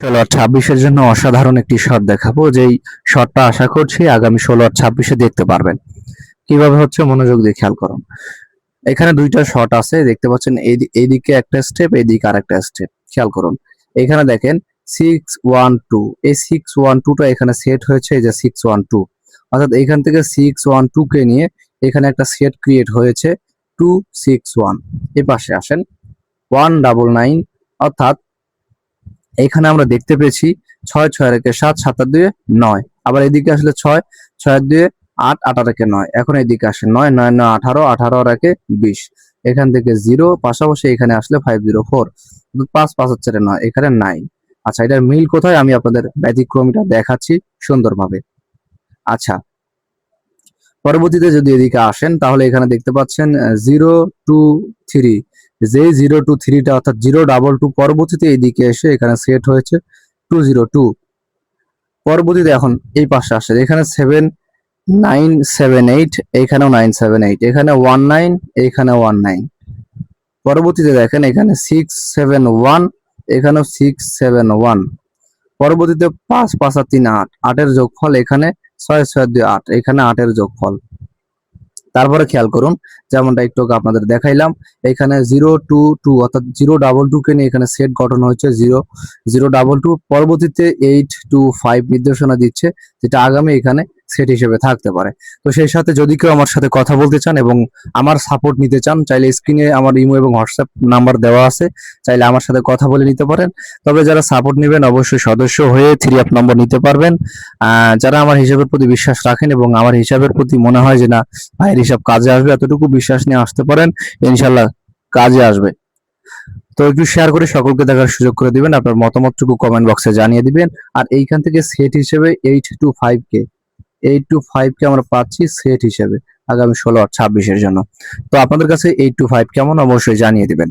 16 আর 26-এর জন্য অসাধারণ একটি শট দেখাবো, যেই শটটা আশা করছি আগামী 16 আর 26-এ দেখতে পারবেন। কিভাবে হচ্ছে মনোযোগ দিয়ে খেয়াল করুন। এখানে দুইটা শট আছে, দেখতে পাচ্ছেন এইদিকে একটা স্টেপ, এইদিকে আরেকটা স্টেপ। খেয়াল করুন, এখানে দেখেন 6-1-2, এই 6-1-2টা এখানে সেট হয়েছে, এই যে 6-1-2, অর্থাৎ এখান থেকে 6-1-2 কে নিয়ে এখানে একটা সেট ক্রিয়েট হয়েছে 2-6-1। এই পাশে আসেন 1-9-9, অর্থাৎ এখানে আমরা দেখতে পেয়েছি 6-6-7, 7-2-9। আবার এদিকে আসলে 6-6-2-8, 8-9। এখন এদিকে আসে 9-9-9-18, 18-20। এখান থেকে 0, পাশাপাশি এখানে আসলে 5-0-4, 5-5-4-9, এখানে 9। আচ্ছা, এটার মিল কোথায় আমি আপনাদের ব্যতিক্রমটা দেখাচ্ছি সুন্দরভাবে। আচ্ছা, পরবর্তীতে যদি এদিকে আসেন তাহলে এখানে দেখতে পাচ্ছেন 0-2-3, যে 0-2-3টা অর্থাৎ 0-2-2 পরবর্তীতে এইদিকে এসে এখানে সেট হয়েছে 2-0-2। পরবর্তীতে এখন এই পাশে আসে, এখানে 7-9-7-8, এখানেও 9-7-8, এখানে 1-9, এখানে 1-9। পরবর্তীতে দেখেন এখানে 6-7-1, এখানেও 6-7-1। পরবর্তীতে 5-5-3-8, 8-এর যোগফল এখানে 6-6-2-8, এখানে 8-এর যোগফল। তারপরে খেয়াল করুন, যেমনটা একটু আপনাদের দেখাইলাম, এখানে 0-2-2 অর্থাৎ 0-2-2 কে নিয়ে এখানে সেট গঠন হয়েছে 0-0-2-2। পরবর্তীতে 8-2-5 নির্দেশনা দিচ্ছে, যেটা আগামী এখানে সেট হিসেবে থাকতে পারে। তো সেই সাথে যদি কেউ আমার সাথে কথা বলতে চান এবং আমার সাপোর্ট নিতে চান, চাইলে স্ক্রিনে আমার ইমো এবং হোয়াটসঅ্যাপ নাম্বার দেওয়া আছে, চাইলে আমার সাথে কথা বলে নিতে পারেন। তবে যারা সাপোর্ট নেবেন অবশ্যই সদস্য হয়ে 3 নম্বর নিতে পারবেন। যারা আমার হিসাবের প্রতি বিশ্বাস রাখেন এবং আমার হিসাবের প্রতি মনে হয় যে না ভাইয়ের হিসাব কাজে আসবে, এতটুকু বিশ্বাস নিয়ে আসতে পারেন, ইনশাল্লাহ কাজে আসবে। তো একটু শেয়ার করে সকলকে দেখার সুযোগ করে দিবেন, আপনার মতামতটুকু কমেন্ট বক্সে জানিয়ে দিবেন। আর এইখান থেকে সেট হিসেবে 8-5 কে আমরা পাচ্ছি সেট হিসেবে আগামী 16 আর 26-এর জন্য। তো আপনাদের কাছে 8-5 কেমন অবশ্যই জানিয়ে দিবেন।